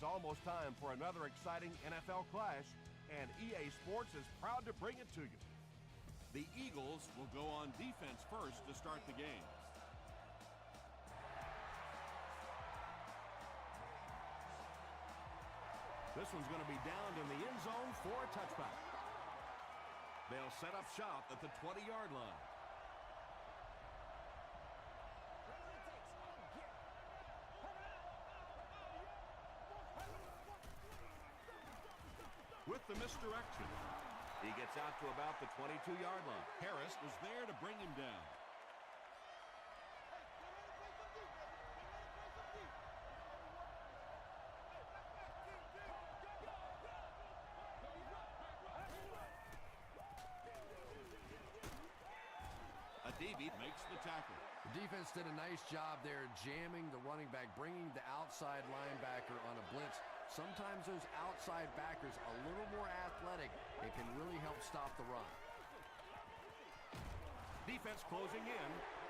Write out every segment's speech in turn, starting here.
It's almost time for another exciting NFL clash, and EA Sports is proud to bring it to you. The Eagles will go on defense first to start the game. This one's going to be downed in the end zone for a touchback. They'll set up shop at the 20-yard line. With the misdirection, he gets out to about the 22-yard line. Harris was there to bring him down. Adebe makes the tackle. The defense did a nice job there jamming the running back, bringing the outside linebacker on a blitz. Sometimes those outside backers a little more athletic and can really help stop the run. Defense closing in,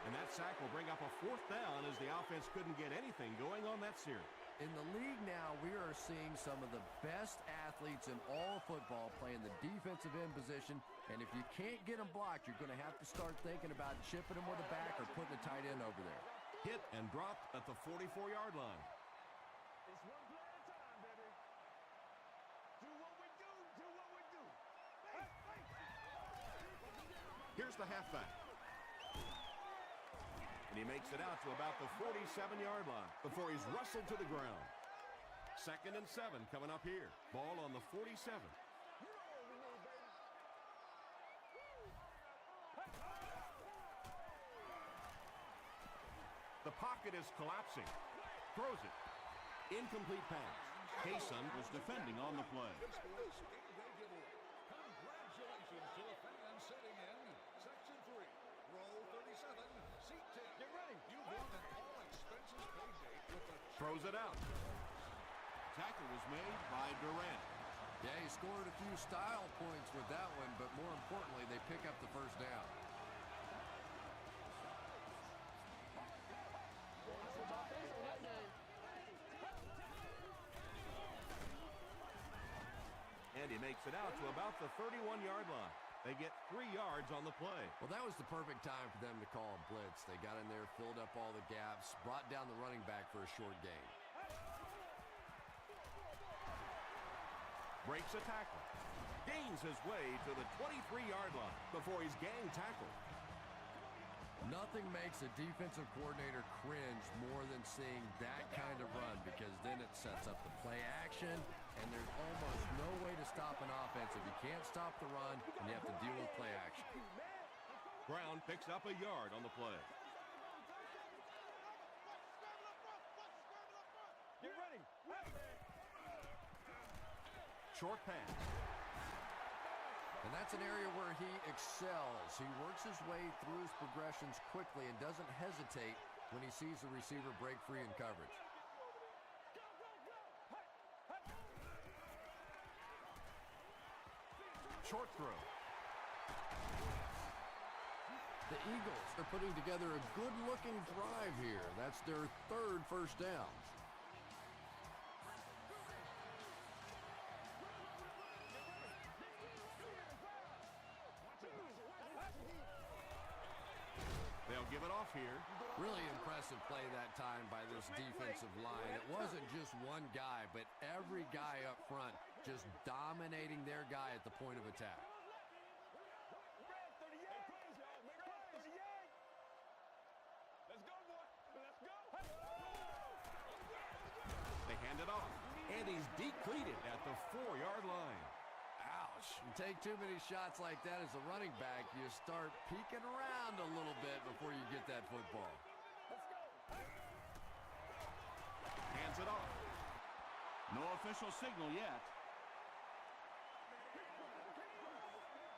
and that sack will bring up a 4th down as the offense couldn't get anything going on that series. In the league now, we are seeing some of the best athletes in all of football playing the defensive end position, and if you can't get them blocked, you're going to have to start thinking about chipping them with a back or putting a tight end over there. Hit and dropped at the 44-yard line. It's one play at a time, baby. Do what we do. Here's the halfback. And he makes it out to about the 47-yard line before he's wrestled to the ground. 2nd and 7 coming up here. Ball on the 47. The pocket is collapsing. Throws it. Incomplete pass. Kaysen was defending on the play. Congratulations to the fans sitting in Section 3, row 37, seat 10. Get ready. You've won an all-expenses paid date with the... Throws it out. Tackle was made by Durant. Yeah, he scored a few style points with that one, but more importantly, they pick up the first down. And he makes it out to about the 31-yard line. They get 3 yards on the play. Well, that was the perfect time for them to call a blitz. They got in there, filled up all the gaps, brought down the running back for a short gain. Breaks a tackle. Gains his way to the 23-yard line before he's gang tackled. Nothing makes a defensive coordinator cringe more than seeing that kind of run, because then it sets up the play action, and there's almost no way to stop an offense if you can't stop the run and you have to deal with play action. Brown picks up a yard on the play. Get ready. Short pass. And that's an area where he excels. He works his way through his progressions quickly and doesn't hesitate when he sees the receiver break free in coverage. Short throw. The Eagles are putting together a good-looking drive here. That's their 3rd first down. They'll give it off here. Really impressive play that time by this defensive line. It wasn't just one guy, but every guy up front just dominating their guy at the point of attack. Let's go, boy. Let's go. They hand it off. And he's depleted at the 4-yard line. Ouch. You take too many shots like that as a running back, you start peeking around a little bit before you get that football. Hands it off. No official signal yet.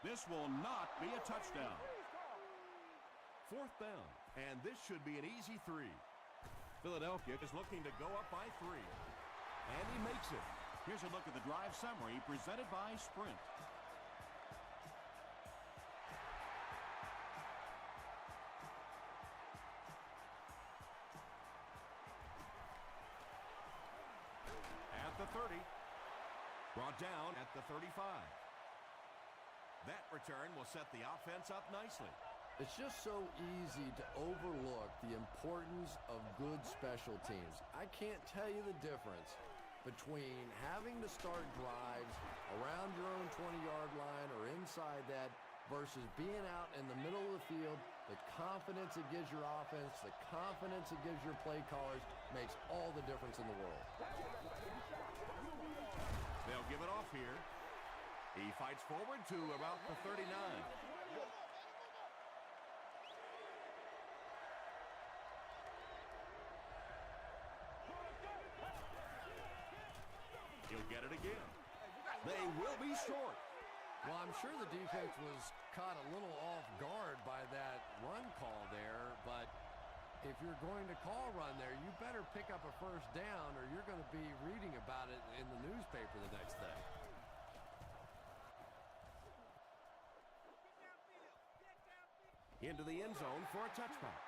This will not be a touchdown. 4th down. And this should be an easy 3. Philadelphia is looking to go up by 3. And he makes it. Here's a look at the drive summary presented by Sprint. At the 30. Brought down at the 35. That return will set the offense up nicely. It's just so easy to overlook the importance of good special teams. I can't tell you the difference between having to start drives around your own 20-yard line or inside that versus being out in the middle of the field. The confidence it gives your offense, the confidence it gives your play callers makes all the difference in the world. They'll give it off here. He fights forward to about the 39. He'll get it again. They will be short. Well, I'm sure the defense was caught a little off guard by that run call there, but if you're going to call run there, you better pick up a first down or you're going to be reading about it in the newspaper the next day. Into the end zone for a touchback.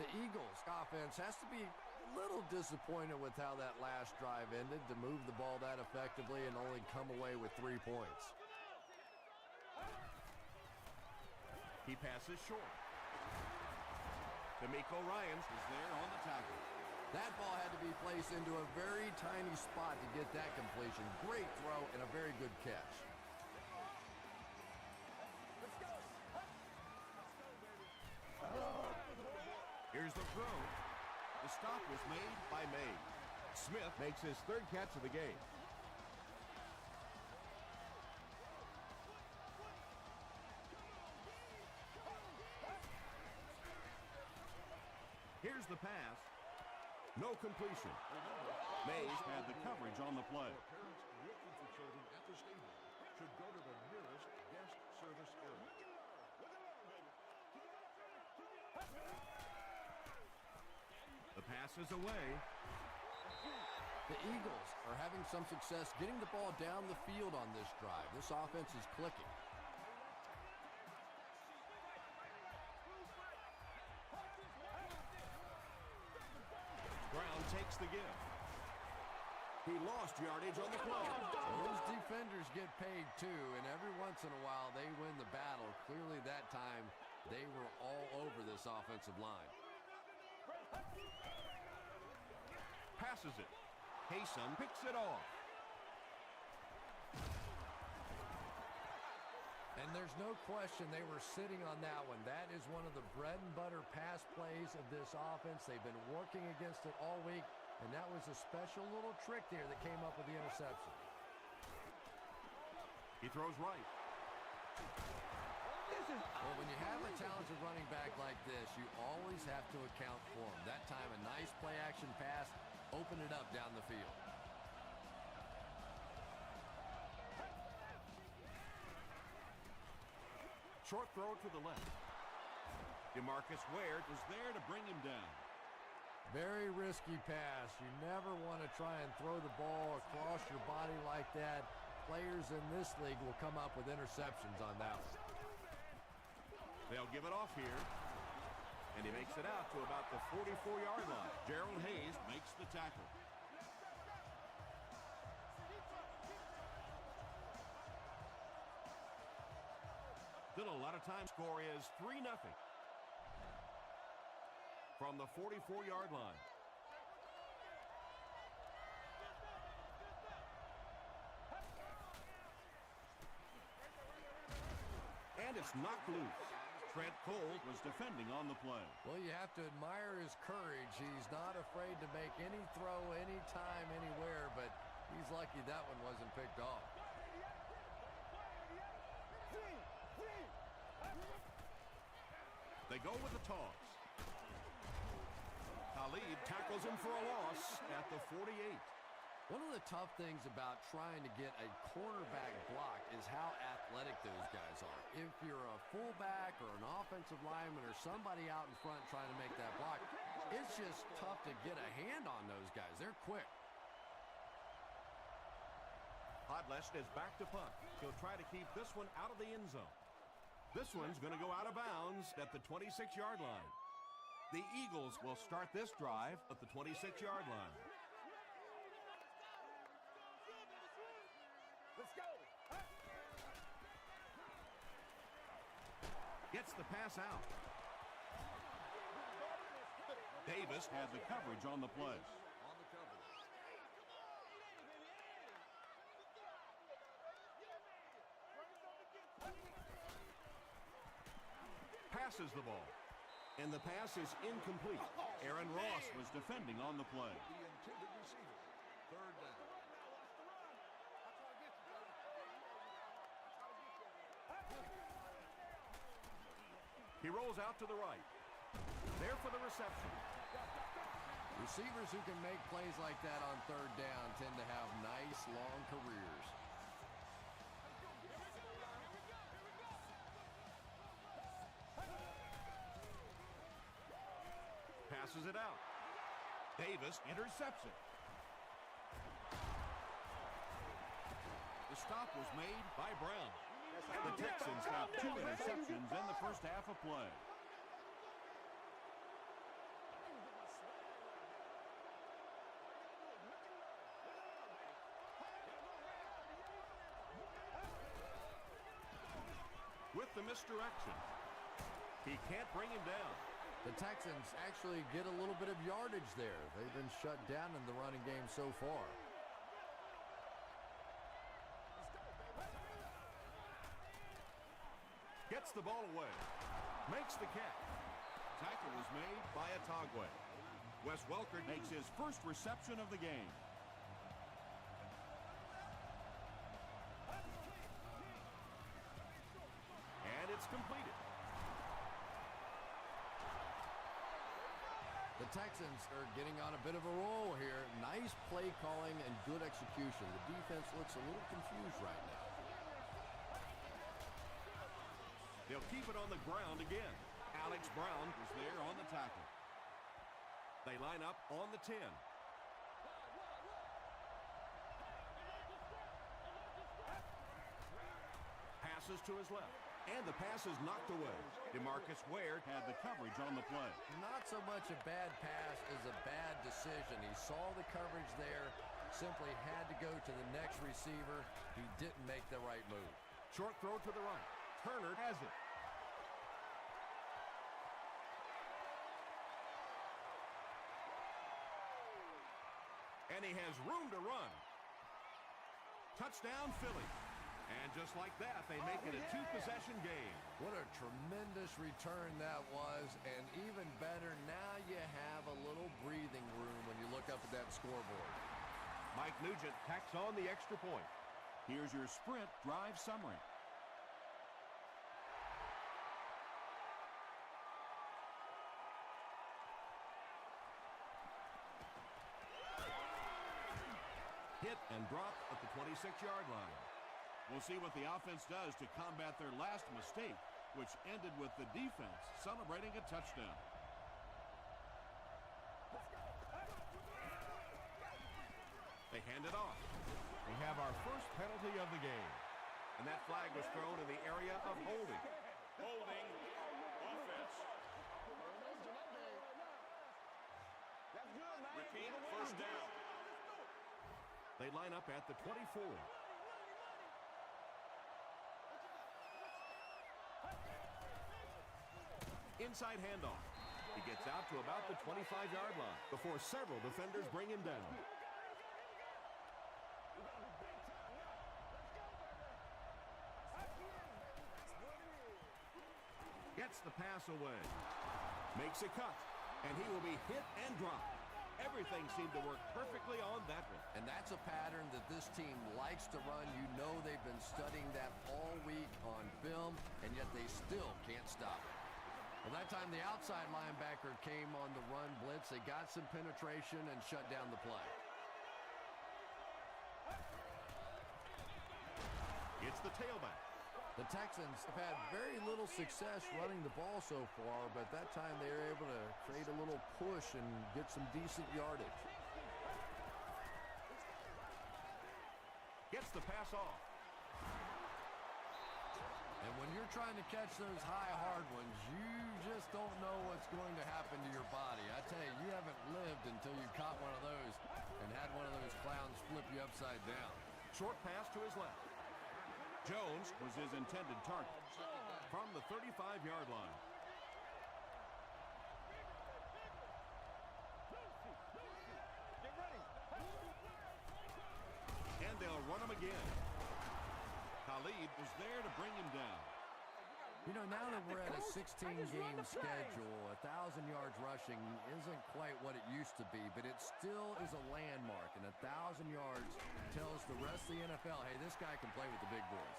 The Eagles offense has to be a little disappointed with how that last drive ended to move the ball that effectively and only come away with 3 points. He passes short. D'Amico Ryans Is there on the tackle. That ball had to be placed into a very tiny spot to get that completion. Great throw and a very good catch. Here's the throw. The stop was made by May. Smith makes his 3rd catch of the game. Here's the pass. No completion. Mays Had the coverage on the play. Parents looking for children at the stadium should go to the nearest guest service area. The pass is away. The Eagles are having some success getting the ball down the field on this drive. This offense is clicking. Brown takes the give. He lost yardage on the play. Those defenders get paid too, and every once in a while they win the battle. Clearly that time they were all over this offensive line. Passes it. Haysom picks it off. And there's no question they were sitting on that one. That is one of the bread and butter pass plays of this offense. They've been working against it all week, and that was a special little trick there that came up with the interception. He throws right. Well, when you have a talented running back like this, you always have to account for him. That time, a nice play-action pass opened it up down the field. Short throw to the left. DeMarcus Ware is there to bring him down. Very risky pass. You never want to try and throw the ball across your body like that. Players in this league will come up with interceptions on that one. They'll give it off here. And he makes it out to about the 44-yard line. Gerald Hayes makes the tackle. Still a lot of time. Score is 3-0. From the 44-yard line. And it's knocked loose. Trent Cole Was defending on the play. Well, you have to admire his courage. He's not afraid to make any throw, anytime, anywhere, but he's lucky that one wasn't picked off. They go with the toss. Khalid tackles him for a loss at the 48. One of the tough things about trying to get a cornerback blocked is how athletic those guys are. If you're a fullback or an offensive lineman or somebody out in front trying to make that block, it's just tough to get a hand on those guys. They're quick. Podlest is back to punt. He'll try to keep this one out of the end zone. This one's going to go out of bounds at the 26-yard line. The Eagles will start this drive at the 26-yard line. Gets the pass out. Davis had the coverage on the play. On the coverage. Passes the ball. And the pass is incomplete. Aaron Ross Was defending on the play. The intended receiver. Third down. He rolls out to the right. There for the reception. Receivers who can make plays like that on third down tend to have nice, long careers. Passes it out. Davis intercepts it. The stop was made by Brown. The Texans have 2 interceptions in the first half of play. With the misdirection. He can't bring him down. The Texans actually get a little bit of yardage there. They've been shut down in the running game so far. Gets the ball away. Makes the catch. Tackle was made by Atagwe. Wes Welker makes his first reception of the game. And it's completed. The Texans are getting on a bit of a roll here. Nice play calling and good execution. The defense looks a little confused right now. They'll keep it on the ground again. Alex Brown Was there on the tackle. They line up on the 10. Passes to his left. And the pass is knocked away. DeMarcus Ware had the coverage on the play. Not so much a bad pass as a bad decision. He saw the coverage there, simply had to go to the next receiver. He didn't make the right move. Short throw to the right. Turner has it. And he has room to run. Touchdown, Philly. And just like that, they make it a 2-possession game. What a tremendous return that was, and even better, now you have a little breathing room when you look up at that scoreboard. Mike Nugent tacks on the extra point. Here's your sprint drive summary. Hit and drop at the 26-yard line. We'll see what the offense does to combat their last mistake, which ended with the defense celebrating a touchdown. They hand it off. We have our first penalty of the game. And that flag was thrown in the area of holding. Holding offense. Repeat, first down. They line up at the 24. Inside handoff. He gets out to about the 25-yard line before several defenders bring him down. Gets the pass away. Makes a cut. And he will be hit and dropped. Everything seemed to work perfectly on that one. And that's a pattern that this team likes to run. You know they've been studying that all week on film, and yet they still can't stop it. Well, that time the outside linebacker came on the run blitz. They got some penetration and shut down the play. It's the tailback. The Texans have had very little success running the ball so far, but that time they were able to create a little push and get some decent yardage. Gets the pass off. And when you're trying to catch those high, hard ones, you just don't know what's going to happen to your body. I tell you, you haven't lived until you caught one of those and had one of those clowns flip you upside down. Short pass to his left. Jones was his intended target. from the 35-yard line. Get ready. And they'll run him again. Khalid was there to bring him down. You know, now that we're at a 16-game schedule, 1,000 yards rushing isn't quite what it used to be, but it still is a landmark, and 1,000 yards tells the rest of the NFL, hey, this guy can play with the big boys.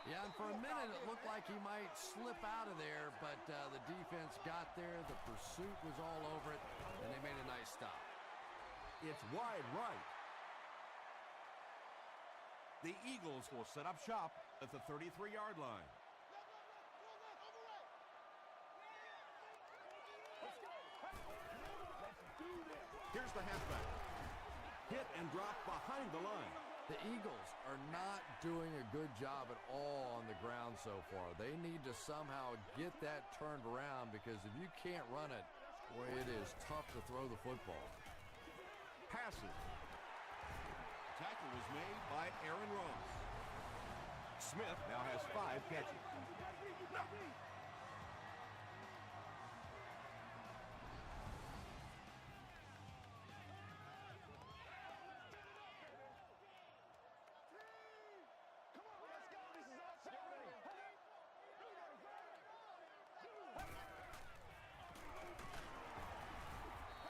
Yeah, and for a minute it looked like he might slip out of there, but the defense got there, the pursuit was all over it, and they made a nice stop. It's wide right. The Eagles will set up shop at the 33-yard line. Here's the halfback. Hit and drop behind the line. The Eagles are not doing a good job at all on the ground so far. They need to somehow get that turned around, because if you can't run it, boy, it is tough to throw the football. Passes. Tackle was made by Aaron Ross. Smith now has 5 catches.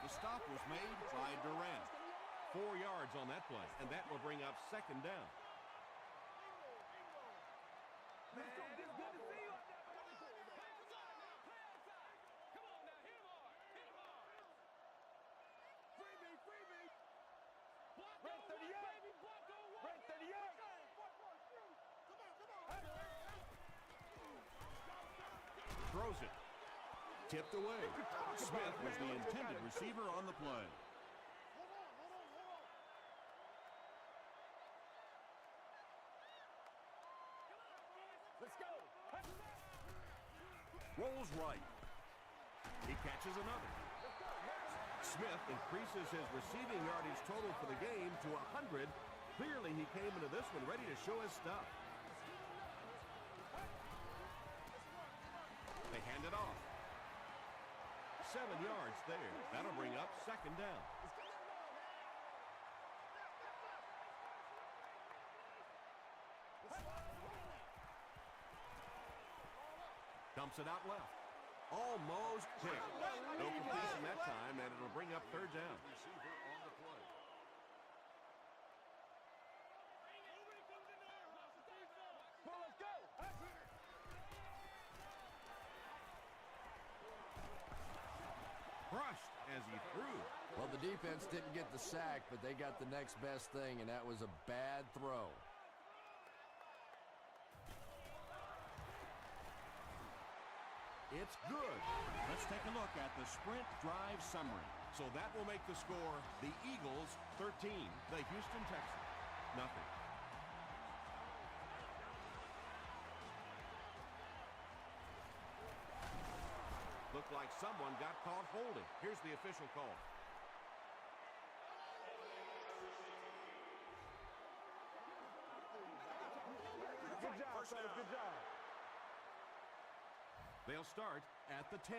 The stop was made by Durant. 4 yards on that play, and that will bring up second down. Throws it. Tipped away. Smith was the intended receiver on the play. Let's go. Rolls right. He catches another. Smith increases his receiving yardage total for the game to 100. Clearly, he came into this one ready to show his stuff. They hand it off. 7 yards there. That'll bring up second down. Dumps it out left. Almost picked. No completion that time, and it'll bring up third down. Receiver on the play. Let's go. Crushed as he threw. Well, the defense didn't get the sack, but they got the next best thing, and that was a bad throw. It's good. Let's take a look at the sprint drive summary. So that will make the score the Eagles 13, the Houston Texans nothing. Looked like someone got caught holding. Here's the official call. Good job, fellas. Good job. They'll start at the 10.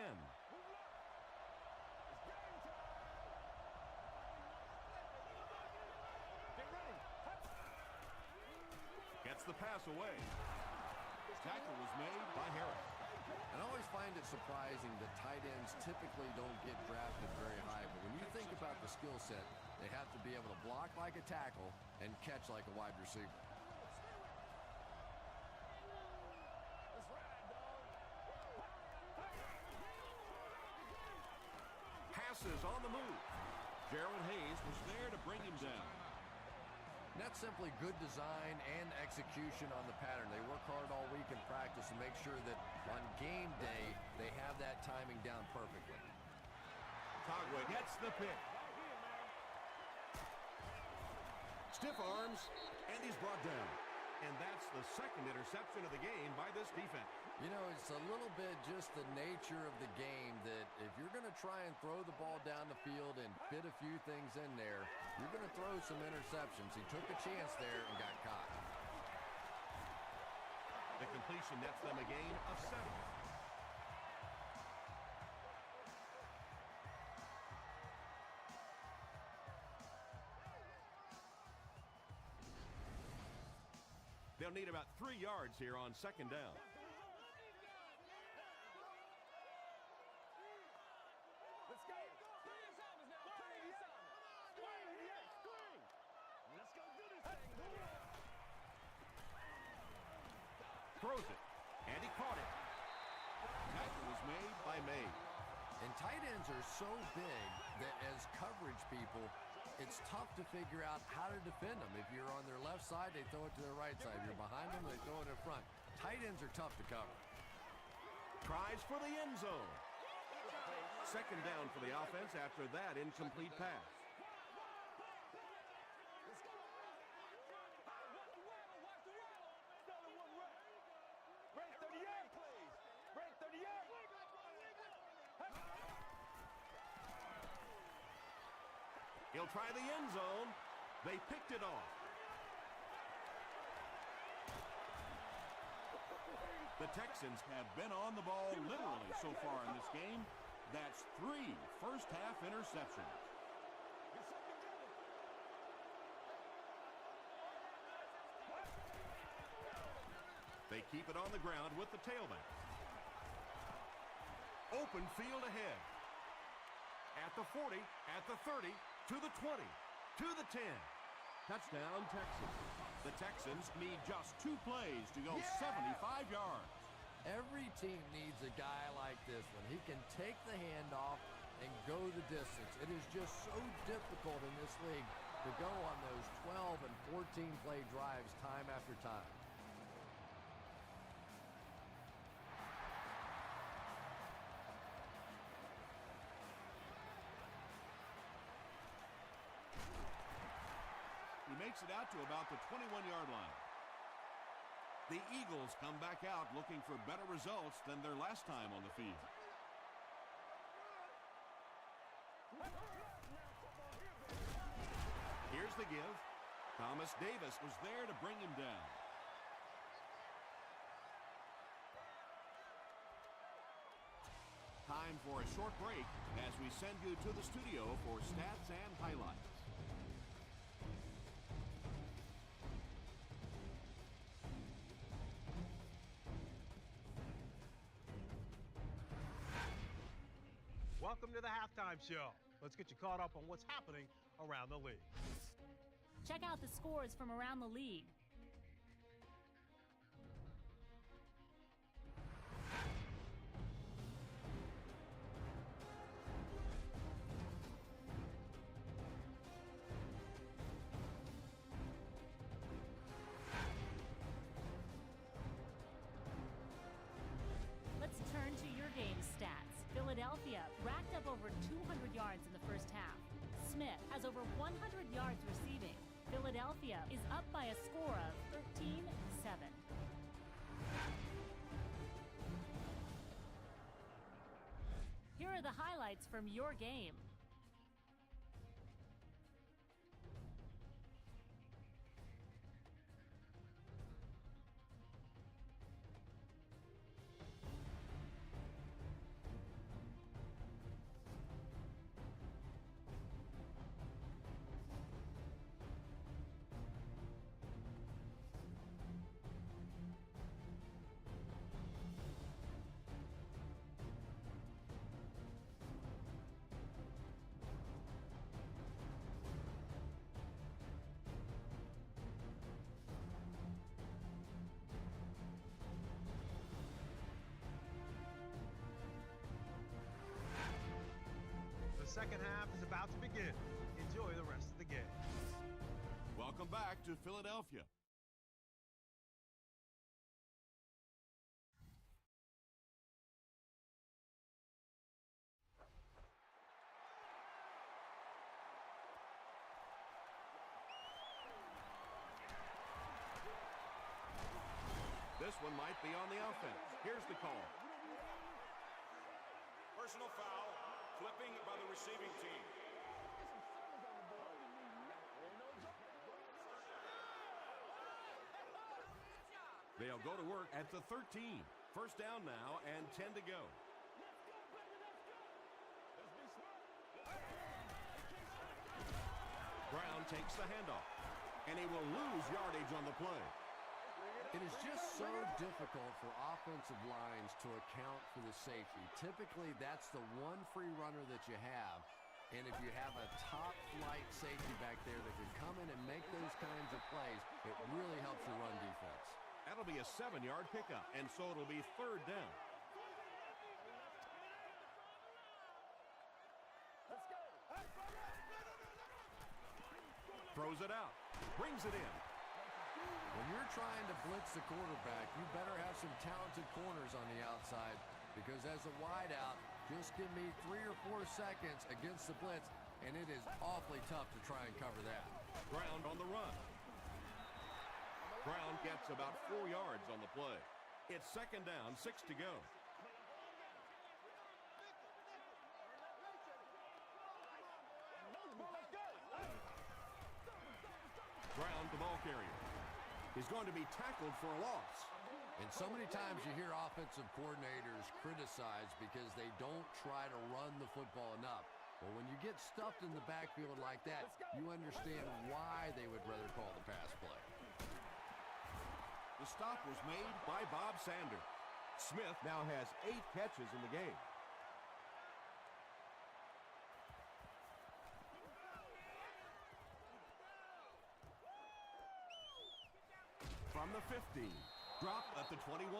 Get ready. Gets the pass away. Tackle was made by Harris. And I always find it surprising that tight ends typically don't get drafted very high, but when you think about the skill set, they have to be able to block like a tackle and catch like a wide receiver. Passes on the move. Gerald Hayes was there to bring him down. And that's simply good design and execution on the pattern. They work hard all week in practice to make sure that on game day, they have that timing down perfectly. Tagwa gets the pick. Stiff arms, and he's brought down. And that's the second interception of the game by this defense. You know, it's a little bit just the nature of the game that if you're going to try and throw the ball down the field and fit a few things in there, you're going to throw some interceptions. He took a chance there and got caught. The completion nets them a gain of 7. They'll need about 3 yards here on 2nd down. Let's go. Let's go do this thing. Throws it, and he caught it. Tackle was made by May. And tight ends are so big that as coverage people, it's tough to figure out how to defend them. If you're on their left side, they throw it to their right side. If you're behind them, they throw it in front. Tight ends are tough to cover. Tries for the end zone. 2nd down for the offense after that incomplete pass. Break 38, please. Break 38. He'll try the end zone. They picked it off. The Texans have been on the ball literally so far in this game. That's 3 first-half interceptions. They keep it on the ground with the tailback. Open field ahead. At the 40, at the 30, to the 20, to the 10. Touchdown, Texans. The Texans need just 2 plays to go 75 yards. Every team needs a guy like this one. He can take the handoff and go the distance. It is just so difficult in this league to go on those 12 and 14 play drives time after time. He makes it out to about the 21-yard line. The Eagles come back out looking for better results than their last time on the field. Here's the give. Thomas Davis was there to bring him down. Time for a short break as we send you to the studio for stats and highlights. Welcome to the halftime show. Let's get you caught up on what's happening around the league. Check out the scores from around the league. Let's turn to your game stats. Philadelphia racked up over 200 yards in the first half. Smith has over 100 yards receiving. Philadelphia is up by a score of 13-7. Here are the highlights from your game. The second half is about to begin. Enjoy the rest of the game. Welcome back to Philadelphia. This one might be on the offense. Here's the call. Personal foul, flipping by the receiving team. They'll go to work at the 13. First down now and 10 to go. Brown takes the handoff, and he will lose yardage on the play. It is just so difficult for offensive lines to account for the safety. Typically, that's the one free runner that you have. And if you have a top-flight safety back there that can come in and make those kinds of plays, it really helps your run defense. That'll be a 7-yard pickup, and so it'll be third down. Throws it out, brings it in. When you're trying to blitz the quarterback, you better have some talented corners on the outside, because as a wideout, just give me 3 or 4 seconds against the blitz, and it is awfully tough to try and cover that. Brown on the run. Brown gets about 4 yards on the play. It's second down, 6 to go. Brown, the ball carrier. He's going to be tackled for a loss. And so many times you hear offensive coordinators criticized because they don't try to run the football enough. Well, when you get stuffed in the backfield like that, you understand why they would rather call the pass play. The stop was made by Bob Sanders. Smith now has 8 catches in the game. From the 15, drop at the 21.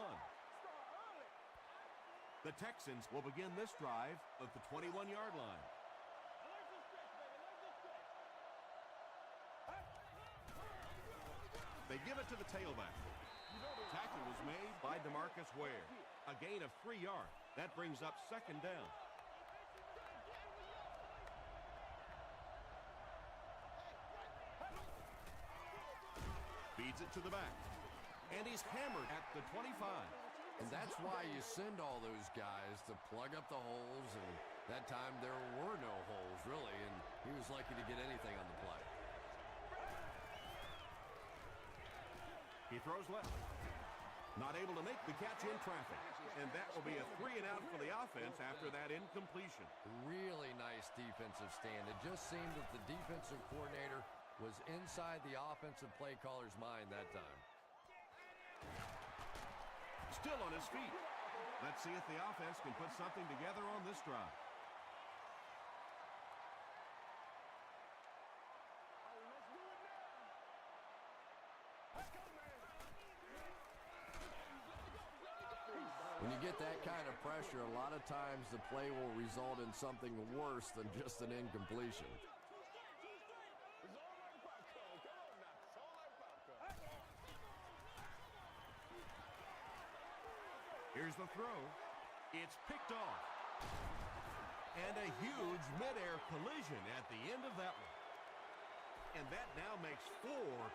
The Texans will begin this drive at the 21-yard line. They give it to the tailback. Tackle was made by DeMarcus Ware. A gain of 3 yards. That brings up second down. Feeds it to the back. And he's hammered at the 25. And that's why you send all those guys to plug up the holes, and that time there were no holes, really, and he was lucky to get anything on the play. He throws left. Not able to make the catch in traffic. And that will be a 3-and-out for the offense after that incompletion. Really nice defensive stand. It just seemed that the defensive coordinator was inside the offensive play caller's mind that time. Still on his feet. Let's see if the offense can put something together on this drive. When you get that kind of pressure, a lot of times the play will result in something worse than just an incompletion. Here's the throw. It's picked off. And a huge midair collision at the end of that one. And that now makes 4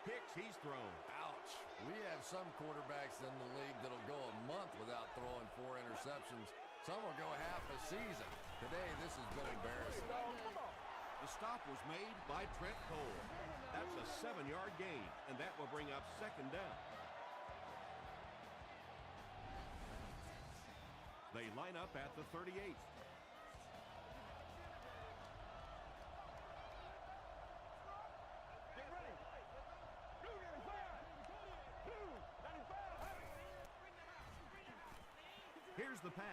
picks he's thrown. Ouch. We have some quarterbacks in the league that'll go a month without throwing 4 interceptions. Some will go half a season. Today, this has been embarrassing. The stop was made by Trent Cole. That's a 7-yard gain, and that will bring up second down. They line up at the 38. Here's the pass.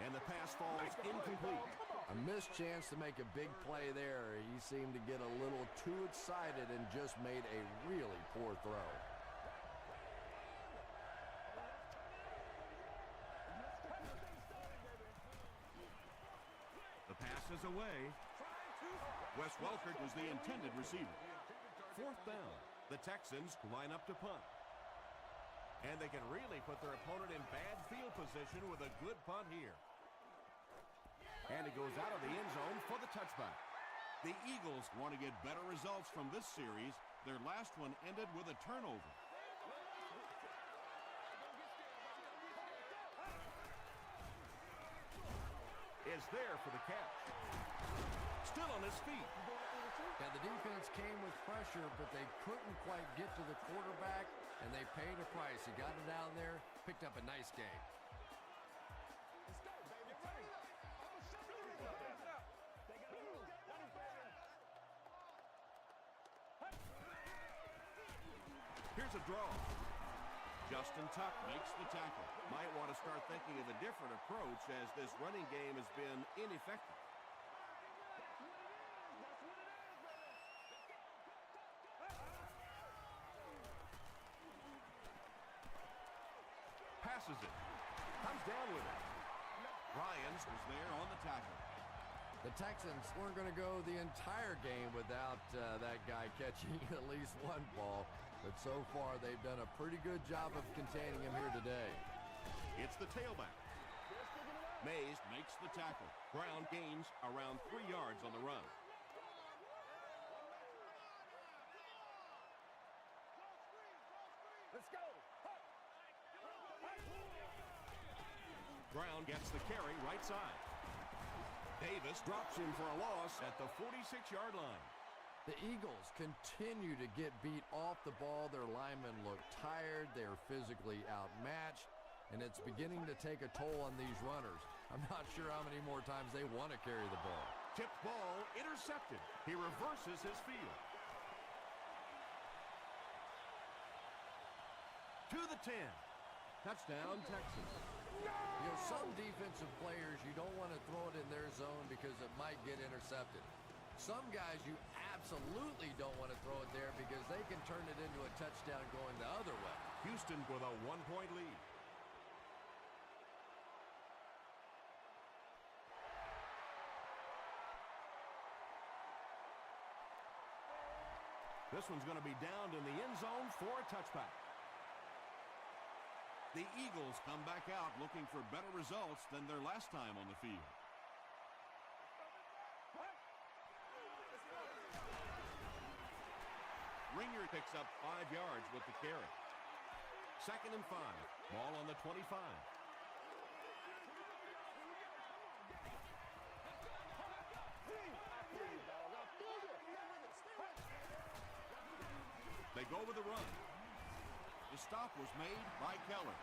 And the pass falls incomplete. A missed chance to make a big play there. He seemed to get a little too excited and just made a really poor throw. The pass is away. Wes Welker was the intended receiver. Fourth down. The Texans line up to punt. And they can really put their opponent in bad field position with a good punt here. And it goes out of the end zone for the touchback. The Eagles want to get better results from this series. Their last one ended with a turnover. Is there for the catch. Still on his feet. Yeah, the defense came with pressure, but they couldn't quite get to the quarterback. and they paid a price. He got it down there, picked up a nice game. Here's a draw. Justin Tuck makes the tackle. Might want to start thinking of a different approach as this running game has been ineffective. Passes it. Comes down with it. Ryans was there on the tackle. The Texans weren't going to go the entire game without that guy catching at least one ball. But so far, they've done a pretty good job of containing him here today. It's the tailback. Mays makes the tackle. Brown gains around 3 yards on the run. Let's go. Brown gets the carry right side. Davis drops him for a loss at the 46-yard line. The Eagles continue to get beat off the ball. Their linemen look tired. They're physically outmatched, and it's beginning to take a toll on these runners. I'm not sure how many more times they want to carry the ball. Tipped ball intercepted. He reverses his field. To the 10. Touchdown, Texas. You know, some defensive players, you don't want to throw it in their zone because it might get intercepted. Some guys you absolutely don't want to throw it there because they can turn it into a touchdown going the other way. Houston with a 1-point lead. This one's going to be downed in the end zone for a touchback. The Eagles come back out looking for better results than their last time on the field. Ringer picks up 5 yards with the carry. 2nd and 5. Ball on the 25. They go with the run. The stop was made by Keller.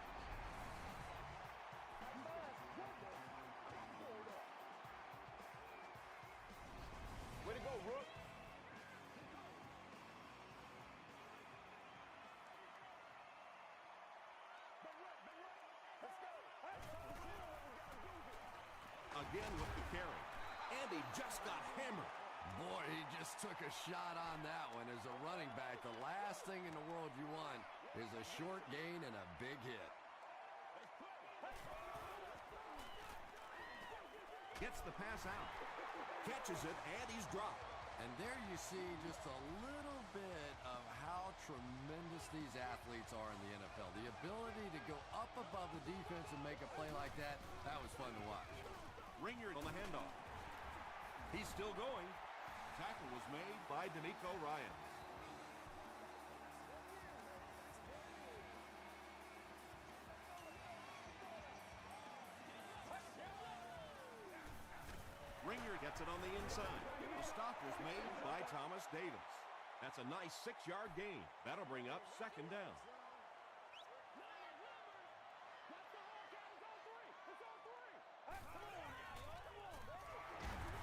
Way to go, Rook. Again with the carry. And he just got hammered. Boy, he just took a shot on that one. As a running back, the last thing in the world you want is a short gain and a big hit. Gets the pass out. Catches it, and he's dropped. And there you see just a little bit of how tremendous these athletes are in the NFL. The ability to go up above the defense and make a play like that, that was fun to watch. Ringer on the handoff. He's still going. Tackle was made by D'Amico Ryan. Ringer gets it on the inside. The stop was made by Thomas Davis. That's a nice 6-yard gain. That'll bring up 2nd down.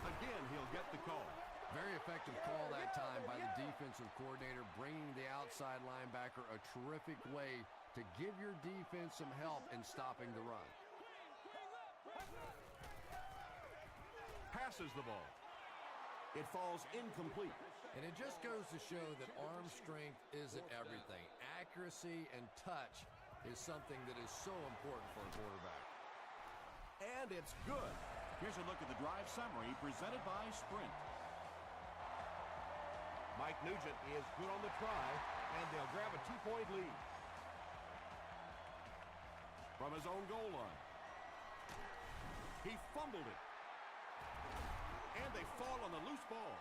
Again, he'll get the call. Very effective call that time by the defensive coordinator, bringing the outside linebacker a terrific way to give your defense some help in stopping the run. Passes the ball. It falls incomplete. And it just goes to show that arm strength isn't everything. Accuracy and touch is something that is so important for a quarterback. And it's good. Here's a look at the drive summary presented by Sprint. Mike Nugent is good on the try, and they'll grab a 2-point lead. From his own goal line. He fumbled it. And they fall on the loose ball.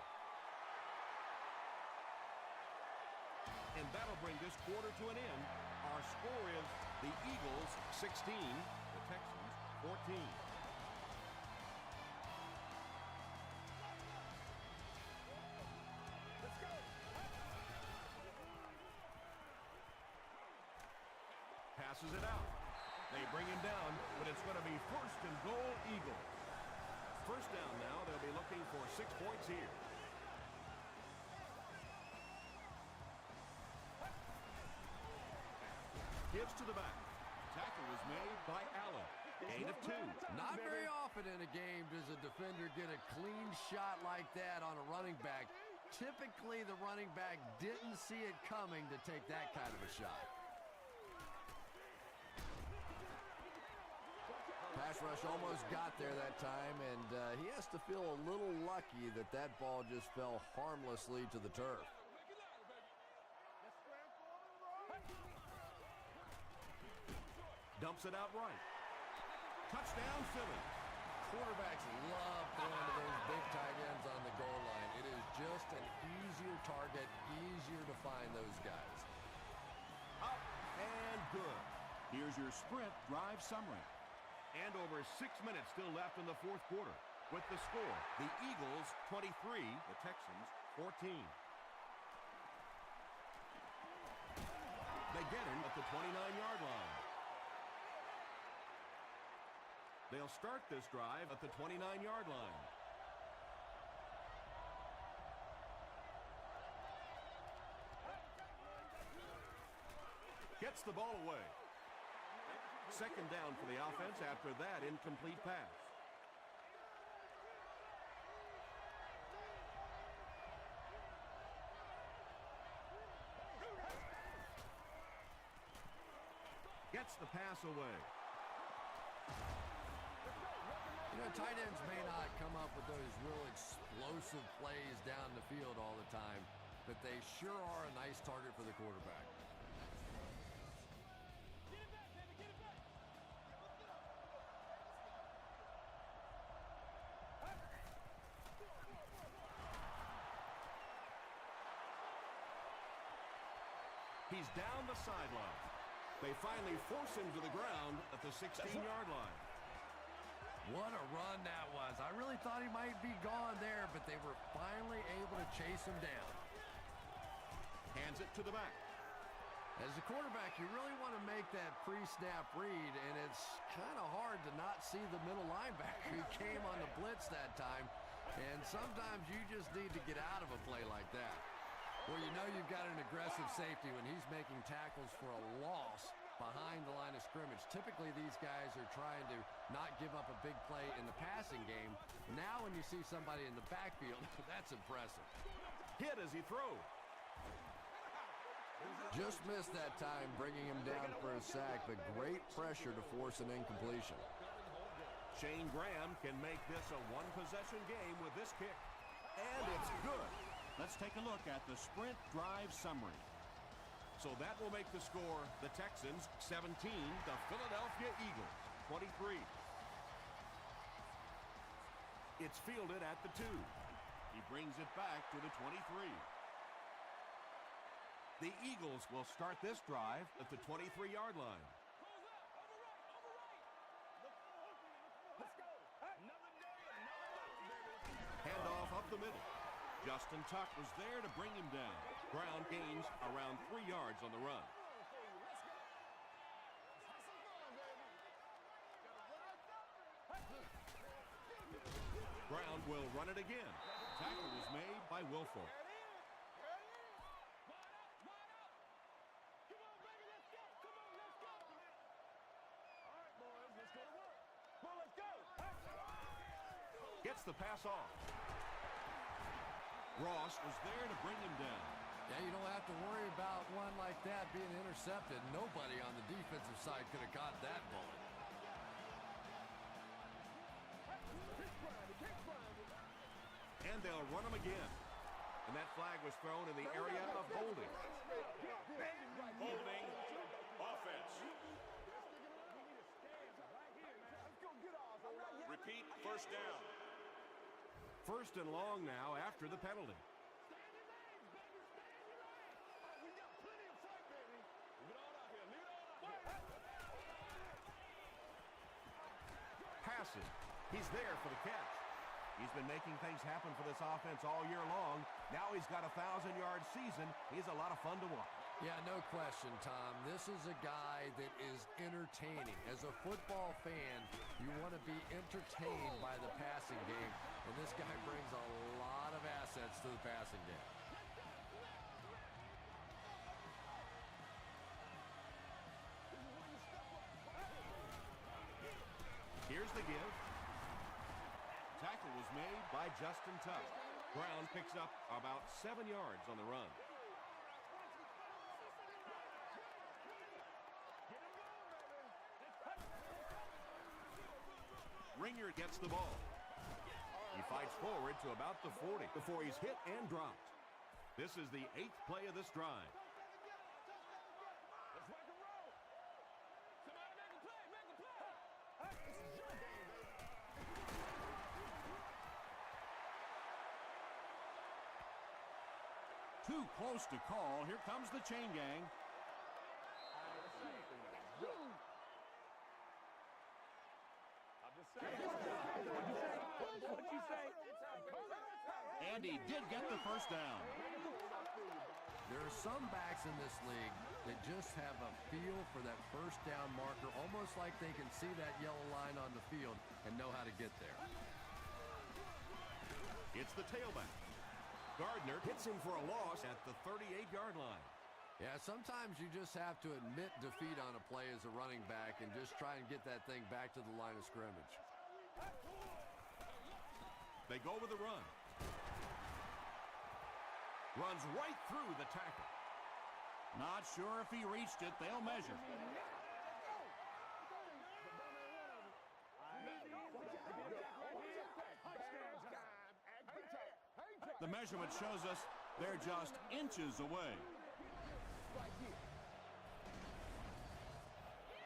And that'll bring this quarter to an end. Our score is the Eagles 16, the Texans 14. passes it out. They bring him down, but it's going to be 1st and goal, Eagles. First down now. They'll be looking for 6 points here. Gives to the back. Tackle was made by Allen. Gain of 2. Not very often in a game does a defender get a clean shot like that on a running back. Typically, the running back didn't see it coming to take that kind of a shot. Pass rush almost got there that time, and he has to feel a little lucky that that ball just fell harmlessly to the turf. Dumps it out right. Touchdown, Philly. Quarterbacks love throwing to those big tight ends on the goal line. It is just an easier target, easier to find those guys. Up and good. Here's your sprint drive summary. And over 6 minutes still left in the 4th quarter. With the score, the Eagles 23, the Texans 14. They get him at the 29-yard line. They'll start this drive at the 29-yard line. Gets the ball away. Second down for the offense after that incomplete pass. Gets the pass away. You know, tight ends may not come up with those real explosive plays down the field all the time, but they sure are a nice target for the quarterback. He's down the sideline. They finally force him to the ground at the 16-yard line. What a run that was. I really thought he might be gone there, but they were finally able to chase him down. Hands it to the back. As a quarterback, you really want to make that pre-snap read, and it's kind of hard to not see the middle linebacker who came on the blitz that time. And sometimes you just need to get out of a play like that. Well, you know you've got an aggressive safety when he's making tackles for a loss behind the line of scrimmage. Typically, these guys are trying to not give up a big play in the passing game. Now when you see somebody in the backfield, that's impressive. Hit as he throws. Just missed that time, bringing him down for a sack, but great pressure to force an incompletion. Shane Graham can make this a one-possession game with this kick. And it's good. Let's take a look at the sprint drive summary. So that will make the score the Texans 17, the Philadelphia Eagles 23. It's fielded at the 2. He brings it back to the 23. The Eagles will start this drive at the 23-yard line. Handoff up the middle. Justin Tuck was there to bring him down. Ground gains around 3 yards on the run. Brown will run it again. Tackle was made by Wilfork. Gets the pass off. Ross was there to bring him down. Yeah, you don't have to worry about one like that being intercepted. Nobody on the defensive side could have caught that bullet. And they'll run him again. And that flag was thrown in the area of holding. Holding offense. Repeat, first down. First and long now after the penalty. Passing. He's there for the catch. He's been making things happen for this offense all year long. Now he's got a 1,000-yard season. He's a lot of fun to watch. Yeah, no question, Tom. This is a guy that is entertaining. As a football fan, you want to be entertained by the passing game, and this guy brings a lot of assets to the passing game. Here's the give. Tackle was made by Justin Tuck. Brown picks up about 7 yards on the run. Ringer gets the ball. He fights forward to about the 40 before he's hit and dropped. This is the 8th play of this drive. Let's rock and roll. Somebody make a play, make a play. Hey, this is your game, baby. Too close to call. Here comes the chain gang. And he did get the first down. There are some backs in this league that just have a feel for that first down marker, almost like they can see that yellow line on the field and know how to get there. It's the tailback. Gardner hits him for a loss at the 38-yard line. Yeah, sometimes you just have to admit defeat on a play as a running back and just try and get that thing back to the line of scrimmage. They go with the run. Runs right through the tackle. Not sure if he reached it. They'll measure. The measurement shows us they're just inches away.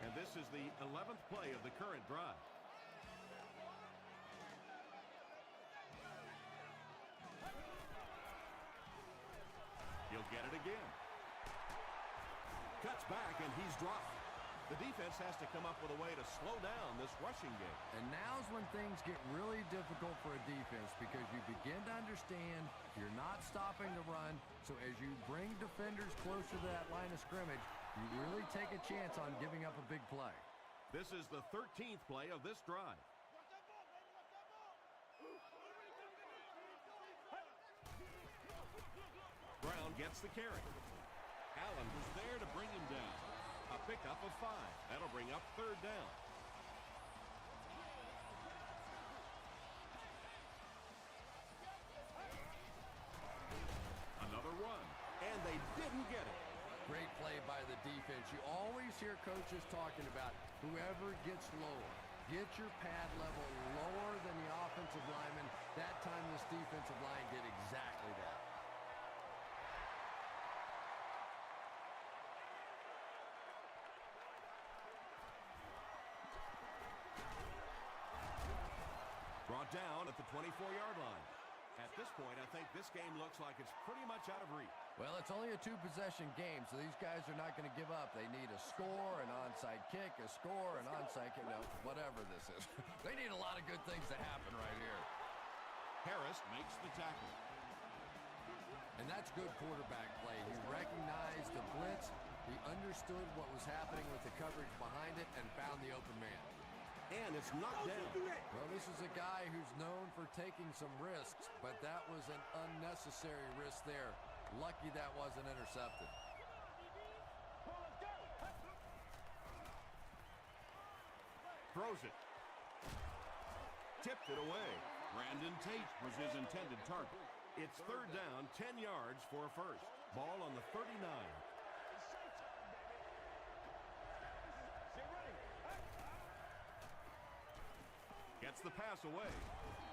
And this is the 11th play of the current drive. He'll get it again. Cuts back, and he's dropped. The defense has to come up with a way to slow down this rushing game. And now's when things get really difficult for a defense because you begin to understand you're not stopping the run. So as you bring defenders closer to that line of scrimmage, you really take a chance on giving up a big play. This is the 13th play of this drive. Brown gets the carry. Allen was there to bring him down. A pickup of 5. That'll bring up 3rd down. Another run, and they didn't get it. Great play by the defense. You always hear coaches talking about whoever gets lower. Get your pad level lower than the offensive lineman. That time this defensive line did exactly that. Brought down at the 24-yard line. At this point, I think this game looks like it's pretty much out of reach. Well, it's only a 2-possession game, so these guys are not going to give up. They need a score, an onside kick, a score, an onside kick, no, whatever this is. They need a lot of good things to happen right here. Harris makes the tackle. And that's good quarterback play. He recognized the blitz. He understood what was happening with the coverage behind it and found the open man. And it's knocked down. Well, this is a guy who's known for taking some risks, but that was an unnecessary risk there. Lucky that wasn't intercepted. Throws it. Tipped it away. Brandon Tate was his intended target. It's 3rd down, 10 yards for a first. Ball on the 39. Gets the pass away.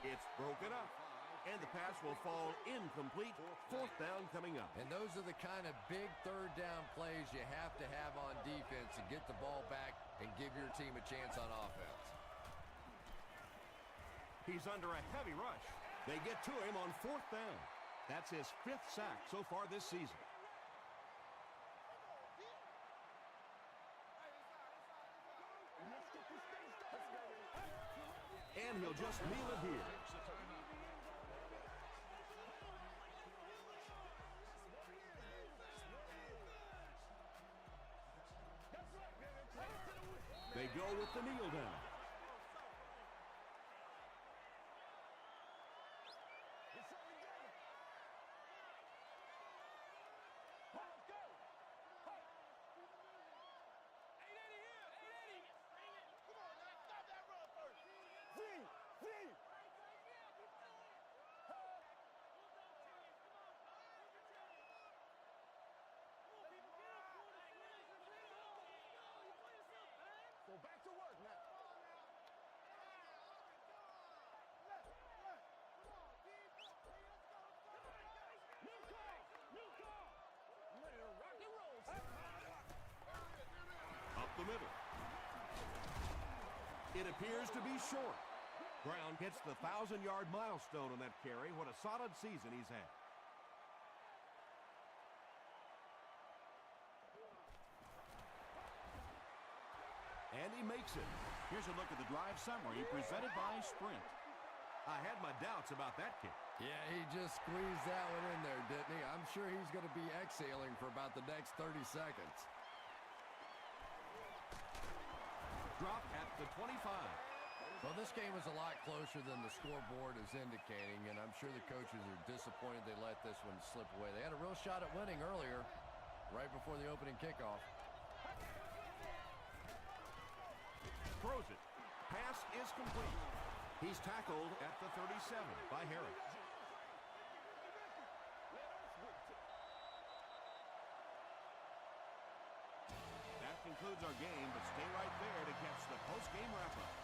It's broken up. And the pass will fall incomplete. 4th down coming up. And those are the kind of big 3rd down plays you have to have on defense to get the ball back and give your team a chance on offense. He's under a heavy rush. They get to him on 4th down. That's his 5th sack so far this season. And he'll just kneel it here. go with the kneel down. Go back to work now. Up the middle. It appears to be short. Brown hits the 1,000-yard milestone on that carry. What a solid season he's had. And he makes it. Here's a look at the drive summary presented by Sprint. I had my doubts about that kick. Yeah, he just squeezed that one in there, didn't he? I'm sure he's going to be exhaling for about the next 30 seconds. Drop at the 25. Well, this game was a lot closer than the scoreboard is indicating, and I'm sure the coaches are disappointed they let this one slip away. They had a real shot at winning earlier, right before the opening kickoff. Throws it. Pass is complete. He's tackled at the 37 by Harris. That concludes our game, but stay right there to catch the post-game wrap-up.